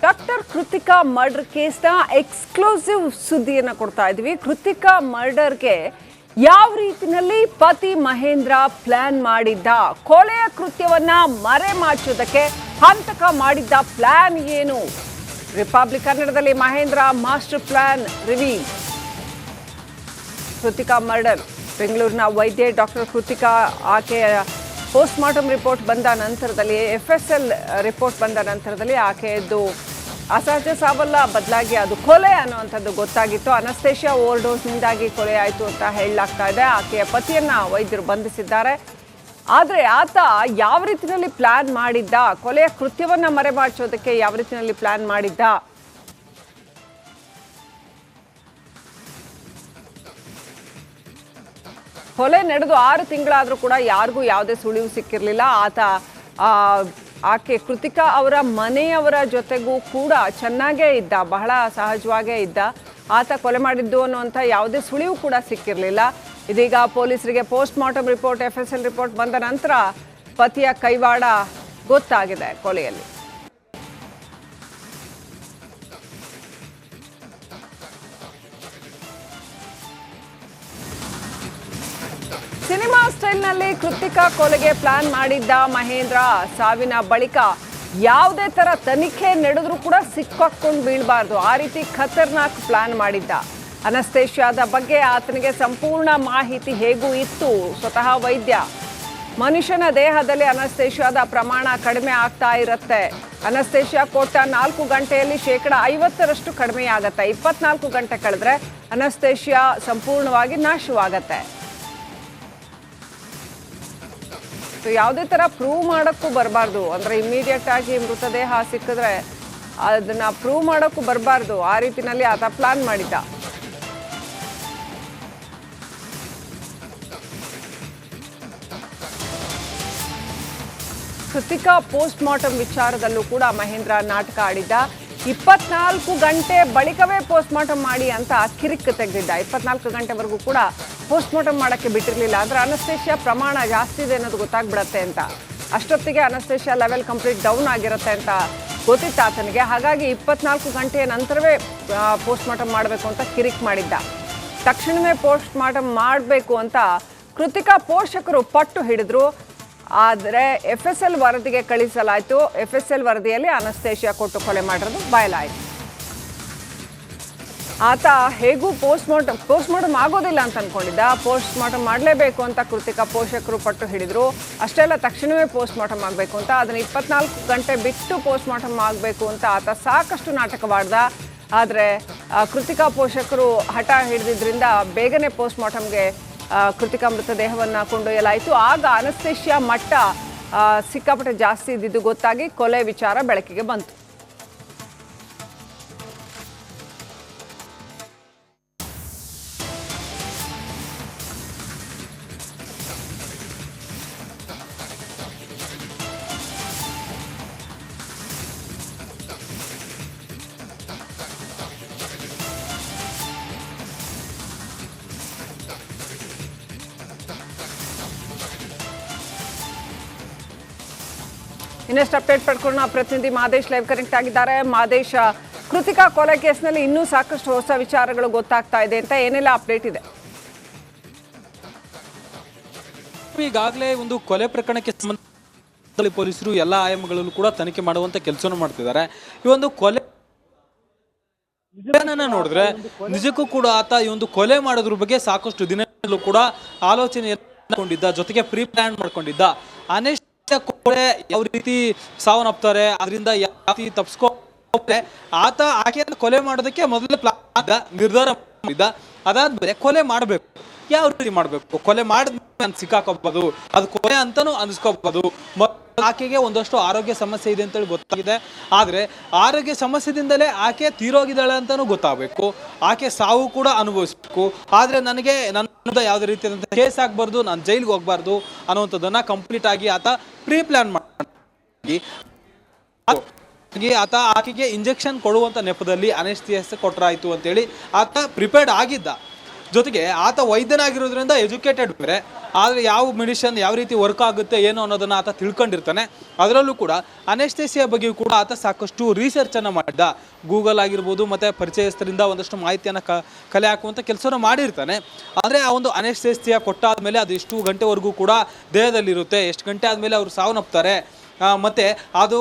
Doctor Krithika murder ಕೇಸ್ನ exclusive ಸುದ್ದಿಯನ್ನು ಕೊಡ್ತಾ ಇದ್ವಿ. ಕೃತಿಕಾ ಮರ್ಡರ್ಗೆ ಯಾವ ರೀತಿಯಲ್ಲಿ ಪತಿ ಮಹೇಂದ್ರ ಪ್ಲಾನ್ ಮಾಡಿದ್ದ, ಕೊಲೆಯ ಕೃತ್ಯವನ್ನ ಮರೆಮಾಚುವುದಕ್ಕೆ ಹಂತಕ ಮಾಡಿದ್ದ ಪ್ಲಾನ್ ಏನು? ರಿಪಬ್ಲಿಕ್ ಕನ್ನಡದಲ್ಲಿ Mahendra master plan reveal. Kritika murder ಬೆಂಗಳೂರಿನ ವೈದ್ಯೆ ಡಾಕ್ಟರ್ ಕೃತಿಕಾ, ಆಕೆಯ ಪೋಸ್ಟ್ ಮಾರ್ಟಮ್ ರಿಪೋರ್ಟ್ ಬಂದ ನಂತರದಲ್ಲಿ, FSL ರಿಪೋರ್ಟ್ ಬಂದ ನಂತರದಲ್ಲಿ ಆಕೆಯದ್ದು ಅಸಹಜ ಸಾವಲ್ಲ, ಬದಲಾಗಿ ಅದು ಕೊಲೆ ಅನ್ನುವಂಥದ್ದು ಗೊತ್ತಾಗಿತ್ತು. ಅನಸ್ತೇಶಿಯಾ ಓವರ್ಡೋಸ್ನಿಂದಾಗಿ ಕೊಲೆ ಆಯಿತು ಅಂತ ಹೇಳಲಾಗ್ತಾ ಇದೆ. ಆಕೆಯ ಪತಿಯನ್ನ ವೈದ್ಯರು ಬಂಧಿಸಿದ್ದಾರೆ. ಆದರೆ ಆತ ಯಾವ ರೀತಿಯಲ್ಲಿ ಪ್ಲಾನ್ ಮಾಡಿದ್ದ, ಕೊಲೆಯ ಕೃತ್ಯವನ್ನ ಮರೆಮಾಚೋದಕ್ಕೆ ಯಾವ ರೀತಿಯಲ್ಲಿ ಪ್ಲಾನ್ ಮಾಡಿದ್ದ? ಕೊಲೆ ನಡೆದು 6 ತಿಂಗಳಾದರೂ ಕೂಡ ಯಾರಿಗೂ ಯಾವುದೇ ಸುಳಿವು ಸಿಕ್ಕಿರಲಿಲ್ಲ. ಆಕೆ ಕೃತಿಕಾ ಅವರ ಮನೆಯವರ ಜೊತೆಗೂ ಕೂಡ ಚೆನ್ನಾಗೇ ಇದ್ದ, ಬಹಳ ಸಹಜವಾಗೇ ಇದ್ದ. ಆತ ಕೊಲೆ ಮಾಡಿದ್ದು ಅನ್ನುವಂಥ ಯಾವುದೇ ಸುಳಿವು ಕೂಡ ಸಿಕ್ಕಿರಲಿಲ್ಲ. ಇದೀಗ ಪೊಲೀಸರಿಗೆ post mortem report, FSL report ಬಂದ ನಂತರ ಪತಿಯ ಕೈವಾಡ ಗೊತ್ತಾಗಿದೆ ಕೊಲೆಯಲ್ಲಿ. ಸಿನಿಮಾ ಸ್ಟೈಲ್ನಲ್ಲಿ ಕೃತಿಕಾ ಕೊಲೆಗೆ ಪ್ಲಾನ್ ಮಾಡಿದ್ದ ಮಹೇಂದ್ರ ಸಾವಿನ ಬಳಿಕ ಯಾವುದೇ ತರ ತನಿಖೆ ನಡೆದ್ರೂ ಕೂಡ ಸಿಕ್ಕಾಕೊಂಡು ಬೀಳಬಾರ್ದು, ಆ ರೀತಿ ಖತರ್ನಾಕ್ ಪ್ಲಾನ್ ಮಾಡಿದ್ದ. ಅನಸ್ತೇಶಿಯಾದ ಬಗ್ಗೆ ಆತನಿಗೆ ಸಂಪೂರ್ಣ ಮಾಹಿತಿ ಹೇಗೂ ಇತ್ತು. ಸ್ವತಃ ವೈದ್ಯ, ಮನುಷ್ಯನ ದೇಹದಲ್ಲಿ ಅನಸ್ತೇಶಿಯಾದ ಪ್ರಮಾಣ ಕಡಿಮೆ ಆಗ್ತಾ ಇರುತ್ತೆ. ಅನಸ್ತೇಶಿಯಾ ಕೊಟ್ಟ 4 ಗಂಟೆಯಲ್ಲಿ 50% ಕಡಿಮೆಯಾಗತ್ತೆ. 24 ಗಂಟೆ ಕಳೆದ್ರೆ ಅನಸ್ತೇಶಿಯಾ ಸಂಪೂರ್ಣವಾಗಿ ನಾಶವಾಗತ್ತೆ. ಯಾವುದೇ ತರ ಪ್ರೂವ್ ಮಾಡೋಕ್ಕೂ ಬರಬಾರ್ದು, ಅಂದ್ರೆ ಇಮಿಡಿಯೇಟ್ ಆಗಿ ಮೃತದೇಹ ಸಿಕ್ಕಿದ್ರೆ ಅದನ್ನ ಪ್ರೂವ್ ಮಾಡೋಕ್ಕೂ ಬರಬಾರ್ದು. ಆ ರೀತಿನಲ್ಲಿ ಆತ ಪ್ಲಾನ್ ಮಾಡಿದ್ದ. ಕೃತಿಕಾ ಪೋಸ್ಟ್ ಮಾರ್ಟಮ್ ವಿಚಾರದಲ್ಲೂ ಕೂಡ ಮಹೇಂದ್ರ ನಾಟಕ ಆಡಿದ್ದ. 24 ಗಂಟೆ ಬಳಿಕವೇ ಪೋಸ್ಟ್ ಮಾರ್ಟಮ್ ಮಾಡಿ ಅಂತ ಕಿರಿಕ್ ತೆಗೆದಿದ್ದ. 24 ಗಂಟೆವರೆಗೂ ಕೂಡ ಪೋಸ್ಟ್ ಮಾರ್ಟಮ್ ಮಾಡೋಕ್ಕೆ ಬಿಟ್ಟಿರಲಿಲ್ಲ. ಅಂದ್ರೆ ಅನಸ್ತೇಶಿಯಾ ಪ್ರಮಾಣ ಜಾಸ್ತಿ ಇದೆ ಅನ್ನೋದು ಗೊತ್ತಾಗ್ಬಿಡತ್ತೆ ಅಂತ. ಅಷ್ಟೊತ್ತಿಗೆ ಅನಸ್ತೇಶಿಯಾ ಲೆವೆಲ್ ಕಂಪ್ಲೀಟ್ ಡೌನ್ ಆಗಿರುತ್ತೆ ಅಂತ ಗೊತ್ತಿತ್ತು ಆತನಿಗೆ. ಹಾಗಾಗಿ 24 ಗಂಟೆಯ ನಂತರವೇ ಪೋಸ್ಟ್ ಮಾರ್ಟಮ್ ಮಾಡಬೇಕು ಅಂತ ಕಿರಿಕ್ ಮಾಡಿದ್ದ. ತಕ್ಷಣವೇ ಪೋಸ್ಟ್ ಮಾರ್ಟಮ್ ಮಾಡಬೇಕು ಅಂತ ಕೃತಿಕಾ ಪೋಷಕರು ಪಟ್ಟು ಹಿಡಿದ್ರು. ಆದರೆ FSL ವರದಿಗೆ ಕಳಿಸಲಾಯಿತು. FSL ವರದಿಯಲ್ಲಿ ಅನಸ್ತೇಶಿಯಾ ಕೊಟ್ಟು ಕೊಲೆ ಮಾಡಿರೋದು ಬಯಲಾಯಿತು. ಆತ ಹೇಗೂ ಪೋಸ್ಟ್ ಮಾರ್ಟಮ್ ಆಗೋದಿಲ್ಲ ಅಂತ ಅನ್ಕೊಂಡಿದ್ದ. ಪೋಸ್ಟ್ ಮಾರ್ಟಮ್ ಮಾಡಲೇಬೇಕು ಅಂತ ಕೃತಿಕಾ ಪೋಷಕರು ಪಟ್ಟು ಹಿಡಿದ್ರು. ಅಷ್ಟೆಲ್ಲ ತಕ್ಷಣವೇ ಪೋಸ್ಟ್ ಮಾರ್ಟಮ್ ಆಗಬೇಕು ಅಂತ, ಅದನ್ನು 24 ಗಂಟೆ ಬಿಟ್ಟು ಪೋಸ್ಟ್ ಮಾರ್ಟಮ್ ಆಗಬೇಕು ಅಂತ ಆತ ಸಾಕಷ್ಟು ನಾಟಕವಾಡ್ದ. ಆದರೆ ಕೃತಿಕಾ ಪೋಷಕರು ಹಠ ಹಿಡಿದಿದ್ರಿಂದ ಬೇಗನೆ ಪೋಸ್ಟ್ ಮಾರ್ಟಮ್ಗೆ ಕೃತಿಕಾ ಮೃತದೇಹವನ್ನು ಕೊಂಡೊಯ್ಯಲಾಯಿತು. ಆಗ ಅನಸ್ತೇಶಿಯಾ ಮಟ್ಟ ಸಿಕ್ಕಾಪಟ್ಟೆ ಜಾಸ್ತಿ ಇದ್ದಿದ್ದು ಗೊತ್ತಾಗಿ ಕೊಲೆ ವಿಚಾರ ಬೆಳಕಿಗೆ ಬಂತು. ಇನ್ನಷ್ಟು ಅಪ್ಡೇಟ್ ಪಡ್ಕೊಂಡು ಪ್ರತಿನಿಧಿ ಮಾದೇಶ್ ಲೈವ್ ಕನೆಕ್ಟ್ ಆಗಿದ್ದಾರೆ. ಮಾದೇಶ್, ಕೃತಿಕಾ ಕೊಲೆ ಕೇಸ್ನಲ್ಲಿ ಇನ್ನೂ ಸಾಕಷ್ಟು ಹೊಸ ವಿಚಾರಗಳು ಗೊತ್ತಾಗ್ತಾ ಇದೆ ಅಂತ, ಏನೆಲ್ಲ ಅಪ್ಡೇಟ್ ಇದೆ? ಈಗಾಗಲೇ ಒಂದು ಕೊಲೆ ಪ್ರಕರಣಕ್ಕೆ ಸಂಬಂಧ ಪೊಲೀಸರು ಎಲ್ಲ ಆಯಾಮಗಳಲ್ಲೂ ಕೂಡ ತನಿಖೆ ಮಾಡುವಂತ ಕೆಲಸವನ್ನು ಮಾಡ್ತಿದ್ದಾರೆ. ಈ ಒಂದು ಕೊಲೆ ನೋಡಿದ್ರೆ ನಿಜಕ್ಕೂ ಕೂಡ ಆತ ಈ ಒಂದು ಕೊಲೆ ಮಾಡೋದ್ರ ಬಗ್ಗೆ ಸಾಕಷ್ಟು ದಿನಗಳು ಕೂಡ ಆಲೋಚನೆ ಮಾಡ್ಕೊಂಡಿದ್ದ, ಜೊತೆಗೆ ಪ್ರೀ ಪ್ಲಾನ್ ಮಾಡ್ಕೊಂಡಿದ್ದ. ಕೊಲೆ ಯಾವ ರೀತಿ ಸಾವನ್ನಪ್ತಾರೆ, ಅದರಿಂದ ಯಾವ ರೀತಿ ತಪ್ಪಿಸ್ಕೊ ಆತ ಆಕೆಯನ್ನು ಕೊಲೆ ಮಾಡೋದಕ್ಕೆ ಮೊದಲೇ ಪ್ಲಾನ್ ನಿರ್ಧಾರ ಮಾಡಿದ್ದ. ಅದಾದ್ಮೇಲೆ ಕೊಲೆ ಮಾಡಬೇಕು, ಯಾವ ರೀತಿ ಮಾಡಬೇಕು, ಕೊಲೆ ಮಾಡಿದ್ಮೇಲೆ ಸಿಕ್ಕಾಕೋಬಹುದು, ಅದು ಕೊಲೆ ಅಂತಾನು ಅನಿಸ್ಕೋಬಹುದು. ಆಕೆಗೆ ಒಂದಷ್ಟು ಆರೋಗ್ಯ ಸಮಸ್ಯೆ ಇದೆ ಅಂತೇಳಿ ಗೊತ್ತಾಗಿದೆ. ಆದರೆ ಆರೋಗ್ಯ ಸಮಸ್ಯೆದಿಂದಲೇ ಆಕೆ ತೀರೋಗಿದ್ದಾಳೆ ಅಂತಾನು ಗೊತ್ತಾಗಬೇಕು. ಆಕೆ ಸಾವು ಕೂಡ ಅನುಭವಿಸಬೇಕು. ಆದರೆ ನನಗೆ ನನ್ನ ಯಾವುದೇ ರೀತಿಯಾದಂಥ ಕೇಸ್ ಆಗಬಾರ್ದು, ನಾನು ಜೈಲಿಗೆ ಹೋಗ್ಬಾರ್ದು ಅನ್ನುವಂಥದ್ದನ್ನ ಕಂಪ್ಲೀಟ್ ಆಗಿ ಆತ ಪ್ರೀ ಪ್ಲಾನ್ ಮಾಡಿ ಆತ ಆಕೆಗೆ ಇಂಜೆಕ್ಷನ್ ಕೊಡುವಂಥ ನೆಪದಲ್ಲಿ ಅನೆಸ್ಥಿಯಾ ಕೊಟ್ಟರಾಯಿತು ಅಂತೇಳಿ ಆತ ಪ್ರಿಪೇರ್ಡ್ ಆಗಿದ್ದ. ಜೊತೆಗೆ ಆತ ವೈದ್ಯನಾಗಿರೋದ್ರಿಂದ ಎಜುಕೇಟೆಡ್ ಬೇರೆ, ಆದರೆ ಯಾವ ಮೆಡಿಷನ್ ಯಾವ ರೀತಿ ವರ್ಕ್ ಆಗುತ್ತೆ ಏನು ಅನ್ನೋದನ್ನ ಆತ ತಿಳ್ಕೊಂಡಿರ್ತಾನೆ. ಅದರಲ್ಲೂ ಕೂಡ ಅನೆಸ್ಥೇಸಿಯಾ ಬಗ್ಗೆಯೂ ಕೂಡ ಆತ ಸಾಕಷ್ಟು ರಿಸರ್ಚನ್ನು ಮಾಡಿದ್ದ. ಗೂಗಲ್ ಆಗಿರ್ಬೋದು ಮತ್ತು ಪರಿಚಯಸ್ಥರಿಂದ ಒಂದಷ್ಟು ಮಾಹಿತಿಯನ್ನು ಕಲೆ ಹಾಕುವಂಥ ಕೆಲಸವನ್ನು ಮಾಡಿರ್ತಾನೆ. ಆದರೆ ಆ ಒಂದು ಅನೆಸ್ಥೇಸಿಯಾ ಕೊಟ್ಟಾದ್ಮೇಲೆ ಅದು ಎಷ್ಟು ಗಂಟೆವರೆಗೂ ಕೂಡ ದೇಹದಲ್ಲಿರುತ್ತೆ, ಎಷ್ಟು ಗಂಟೆ ಆದಮೇಲೆ ಅವರು ಸಾವನ್ನಪ್ತಾರೆ, ಮತ್ತು ಅದು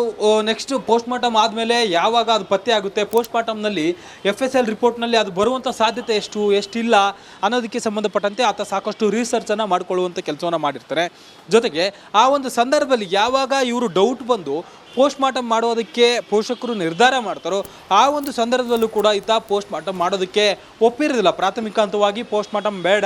ನೆಕ್ಸ್ಟ್ ಪೋಸ್ಟ್ ಮಾರ್ಟಮ್ ಆದಮೇಲೆ ಯಾವಾಗ ಅದು ಪತ್ತೆ ಆಗುತ್ತೆ, ಪೋಸ್ಟ್ ಮಾರ್ಟಮ್ನಲ್ಲಿ FSL ರಿಪೋರ್ಟ್ನಲ್ಲಿ ಅದು ಬರುವಂಥ ಸಾಧ್ಯತೆ ಎಷ್ಟಿಲ್ಲ ಅನ್ನೋದಕ್ಕೆ ಸಂಬಂಧಪಟ್ಟಂತೆ ಆತ ಸಾಕಷ್ಟು ರಿಸರ್ಚನ್ನು ಮಾಡಿಕೊಳ್ಳುವಂಥ ಕೆಲಸವನ್ನು ಮಾಡಿರ್ತಾರೆ. ಜೊತೆಗೆ ಆ ಒಂದು ಸಂದರ್ಭದಲ್ಲಿ ಯಾವಾಗ ಇವರು ಡೌಟ್ ಬಂದು ಪೋಸ್ಟ್ ಮಾರ್ಟಮ್ ಮಾಡೋದಕ್ಕೆ ಪೋಷಕರು ನಿರ್ಧಾರ ಮಾಡ್ತಾರೋ ಆ ಒಂದು ಸಂದರ್ಭದಲ್ಲೂ ಕೂಡ ಈತ ಪೋಸ್ಟ್ ಮಾರ್ಟಮ್ ಮಾಡೋದಕ್ಕೆ ಒಪ್ಪಿರೋದಿಲ್ಲ. ಪ್ರಾಥಮಿಕ ಹಂತವಾಗಿ ಪೋಸ್ಟ್ ಮಾರ್ಟಮ್ ಬೇಡ,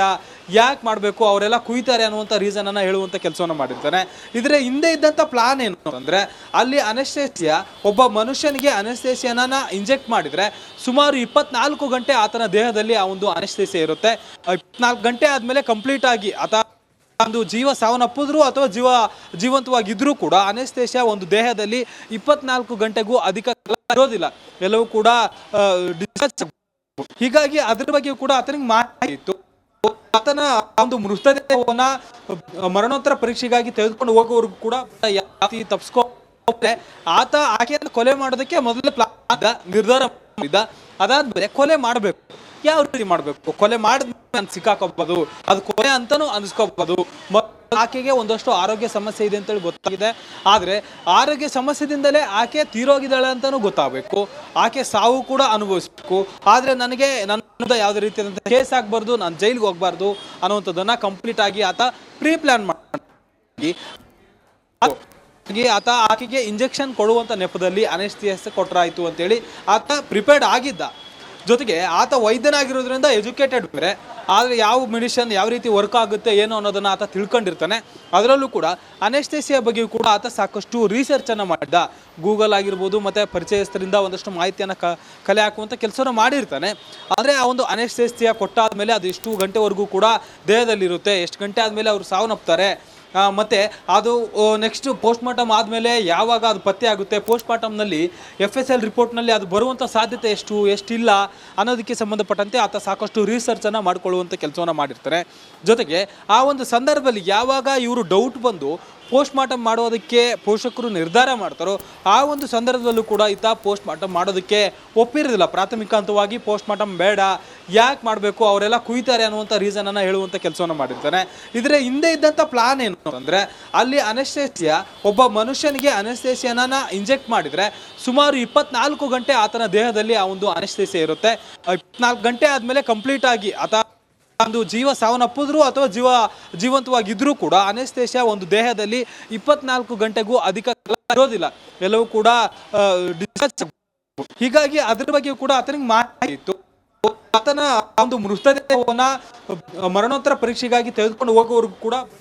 ಯಾಕೆ ಮಾಡಬೇಕು, ಅವರೆಲ್ಲ ಕುಯ್ತಾರೆ ಅನ್ನುವಂಥ ರೀಸನನ್ನು ಹೇಳುವಂಥ ಕೆಲಸವನ್ನು ಮಾಡಿರ್ತಾನೆ. ಇದರ ಹಿಂದೆ ಇದ್ದಂಥ ಪ್ಲಾನ್ ಏನು ಅಂದರೆ, ಅಲ್ಲಿ ಅನೆಸ್ಥೇಸಿಯಾ ಒಬ್ಬ ಮನುಷ್ಯನಿಗೆ ಅನೆಸ್ಥೇಸಿಯಾನ ಇಂಜೆಕ್ಟ್ ಮಾಡಿದರೆ ಸುಮಾರು 24 ಗಂಟೆ ಆತನ ದೇಹದಲ್ಲಿ ಆ ಒಂದು ಅನೆಸ್ಥೇಸಿಯಾ ಇರುತ್ತೆ. 24 ಗಂಟೆ ಆದಮೇಲೆ ಕಂಪ್ಲೀಟ್ ಆಗಿ ಆತ ಒಂದು ಜೀವ ಸಾವನ್ನಪ್ಪಿದ್ರು ಅಥವಾ ಜೀವಂತವಾಗಿದ್ರೂ ಕೂಡ ಅನೆಸ್ಥೇಸಿಯಾ ಒಂದು ದೇಹದಲ್ಲಿ 24 ಗಂಟೆಗೂ ಅಧಿಕ ಇರೋದಿಲ್ಲ, ಎಲ್ಲವೂ ಕೂಡ ಡಿಸ್ಚಾರ್ಜ್. ಹೀಗಾಗಿ ಅದ್ರ ಬಗ್ಗೆ ಕೂಡ ಆತನಿಗೆ ಮಾಹಿತಿ ಇತ್ತು. ಆತನ ಒಂದು ಮೃತದೇಹವನ್ನ ಮರಣೋತ್ತರ ಪರೀಕ್ಷೆಗಾಗಿ ತೆಗೆದುಕೊಂಡು ಹೋಗುವವರೆಗೂ ಕೂಡ ತಪ್ಪಿಸ್ಕೊ ಆತ ಆಕೆಯನ್ನು ಕೊಲೆ ಮಾಡೋದಕ್ಕೆ ಮೊದಲೇ ನಿರ್ಧಾರ ಮಾಡಿದ್ದ. ಅದಾದ್ಮೇಲೆ ಕೊಲೆ ಮಾಡಬೇಕು, ಯಾವ ರೀತಿ ಮಾಡಬೇಕು, ಕೊಲೆ ಮಾಡಿದ್ಮೇಲೆ ಸಿಕ್ಕಾಕೋಬಹುದು, ಅದು ಕೊಲೆ ಅಂತಾನೂ ಅನಿಸ್ಕೋಬಹುದು. ಆಕೆಗೆ ಒಂದಷ್ಟು ಆರೋಗ್ಯ ಸಮಸ್ಯೆ ಇದೆ ಅಂತೇಳಿ ಗೊತ್ತಾಗಿದೆ. ಆದರೆ ಆರೋಗ್ಯ ಸಮಸ್ಯೆದಿಂದಲೇ ಆಕೆ ತೀರೋಗಿದ್ದಾಳೆ ಅಂತಾನೂ ಗೊತ್ತಾಗಬೇಕು, ಆಕೆ ಸಾವು ಕೂಡ ಅನುಭವಿಸ್ಬೇಕು. ಆದರೆ ನನಗೆ ನನ್ನ ಯಾವುದೇ ರೀತಿಯಾದಂಥ ಕೇಸ್ ಆಗಬಾರ್ದು, ನಾನು ಜೈಲಿಗೆ ಹೋಗ್ಬಾರ್ದು ಅನ್ನುವಂಥದ್ದನ್ನು ಕಂಪ್ಲೀಟ್ ಆಗಿ ಆತ ಪ್ರೀ ಪ್ಲಾನ್ ಮಾಡಿ ಆತ ಆಕೆಗೆ ಇಂಜೆಕ್ಷನ್ ಕೊಡುವಂಥ ನೆಪದಲ್ಲಿ ಅನೆಸ್ಥಿಯಾ ಕೊಟ್ಟರಾಯಿತು ಅಂತೇಳಿ ಆತ ಪ್ರಿಪೇರ್ಡ್ ಆಗಿದ್ದ. ಜೊತೆಗೆ ಆತ ವೈದ್ಯನಾಗಿರೋದ್ರಿಂದ ಎಜುಕೇಟೆಡ್ ಬೇರೆ, ಆದರೆ ಯಾವ ಮೆಡಿಷನ್ ಯಾವ ರೀತಿ ವರ್ಕ್ ಆಗುತ್ತೆ ಏನು ಅನ್ನೋದನ್ನು ಆತ ತಿಳ್ಕೊಂಡಿರ್ತಾನೆ. ಅದರಲ್ಲೂ ಕೂಡ ಅನೆಸ್ಥೇಸಿಯಾ ಬಗ್ಗೆಯೂ ಕೂಡ ಆತ ಸಾಕಷ್ಟು ರಿಸರ್ಚನ್ನು ಮಾಡಿದ್ದ. ಗೂಗಲ್ ಆಗಿರ್ಬೋದು ಮತ್ತು ಪರಿಚಯಸ್ಥರಿಂದ ಒಂದಷ್ಟು ಮಾಹಿತಿಯನ್ನು ಕಲೆ ಹಾಕುವಂಥ ಕೆಲಸವನ್ನು ಮಾಡಿರ್ತಾನೆ. ಆದರೆ ಆ ಒಂದು ಅನೆಸ್ಥೇಸಿಯಾ ಕೊಟ್ಟಾದ್ಮೇಲೆ ಅದು ಎಷ್ಟು ಗಂಟೆವರೆಗೂ ಕೂಡ ದೇಹದಲ್ಲಿರುತ್ತೆ, ಎಷ್ಟು ಗಂಟೆ ಆದಮೇಲೆ ಅವರು ಸಾವನ್ನಪ್ತಾರೆ, ಮತ್ತು ಅದು ನೆಕ್ಸ್ಟ್ ಪೋಸ್ಟ್ ಮಾರ್ಟಮ್ ಆದಮೇಲೆ ಯಾವಾಗ ಅದು ಪತ್ತೆ ಆಗುತ್ತೆ, ಪೋಸ್ಟ್ ಮಾರ್ಟಮ್ನಲ್ಲಿ FSL ರಿಪೋರ್ಟ್ನಲ್ಲಿ ಅದು ಬರುವಂಥ ಸಾಧ್ಯತೆ ಎಷ್ಟಿಲ್ಲ ಅನ್ನೋದಕ್ಕೆ ಸಂಬಂಧಪಟ್ಟಂತೆ ಆತ ಸಾಕಷ್ಟು ರಿಸರ್ಚನ್ನು ಮಾಡಿಕೊಳ್ಳುವಂಥ ಕೆಲಸವನ್ನು ಮಾಡಿರ್ತಾರೆ. ಜೊತೆಗೆ ಆ ಒಂದು ಸಂದರ್ಭದಲ್ಲಿ ಯಾವಾಗ ಇವರು ಡೌಟ್ ಬಂದು ಪೋಸ್ಟ್ ಮಾರ್ಟಮ್ ಮಾಡೋದಕ್ಕೆ ಪೋಷಕರು ನಿರ್ಧಾರ ಮಾಡ್ತಾರೋ ಆ ಒಂದು ಸಂದರ್ಭದಲ್ಲೂ ಕೂಡ ಈತ ಪೋಸ್ಟ್ ಮಾರ್ಟಮ್ ಮಾಡೋದಕ್ಕೆ ಒಪ್ಪಿರೋದಿಲ್ಲ. ಪ್ರಾಥಮಿಕ ಹಂತವಾಗಿ ಪೋಸ್ಟ್ ಮಾರ್ಟಮ್ ಬೇಡ, ಯಾಕೆ ಮಾಡಬೇಕು, ಅವರೆಲ್ಲ ಕುಯ್ತಾರೆ ಅನ್ನುವಂಥ ರೀಸನನ್ನು ಹೇಳುವಂಥ ಕೆಲಸವನ್ನು ಮಾಡಿರ್ತಾನೆ. ಇದರ ಹಿಂದೆ ಇದ್ದಂಥ ಪ್ಲಾನ್ ಏನು ಅಂದರೆ, ಅಲ್ಲಿ ಅನೆಸ್ಥೇಸಿಯಾ ಒಬ್ಬ ಮನುಷ್ಯನಿಗೆ ಅನೆಸ್ಥೇಸಿಯಾನ ಇಂಜೆಕ್ಟ್ ಮಾಡಿದರೆ ಸುಮಾರು 24 ಗಂಟೆ ಆತನ ದೇಹದಲ್ಲಿ ಆ ಒಂದು ಅನೆಸ್ಥೇಸಿಯಾ ಇರುತ್ತೆ. 24 ಗಂಟೆ ಆದಮೇಲೆ ಕಂಪ್ಲೀಟ್ ಆಗಿ ಆತ ಒಂದು ಜೀವ ಸಾವನ್ನಪ್ಪಿದ್ರು ಅಥವಾ ಜೀವಂತವಾಗಿದ್ರೂ ಕೂಡ ಅನೆಸ್ಥೇಸಿಯಾ ಒಂದು ದೇಹದಲ್ಲಿ 24 ಗಂಟೆಗೂ ಅಧಿಕ ಇರೋದಿಲ್ಲ, ಎಲ್ಲವೂ ಕೂಡ ಡಿಸ್ಚಾರ್ಜ್. ಹೀಗಾಗಿ ಅದ್ರ ಬಗ್ಗೆ ಕೂಡ ಆತನಿಗೆ ಮಾಹಿತಿ ಇತ್ತು. ಆತನ ಒಂದು ಮೃತದೇಹವನ್ನ ಮರಣೋತ್ತರ ಪರೀಕ್ಷೆಗಾಗಿ ತೆಗೆದುಕೊಂಡು ಹೋಗುವವರೆಗೂ ಕೂಡ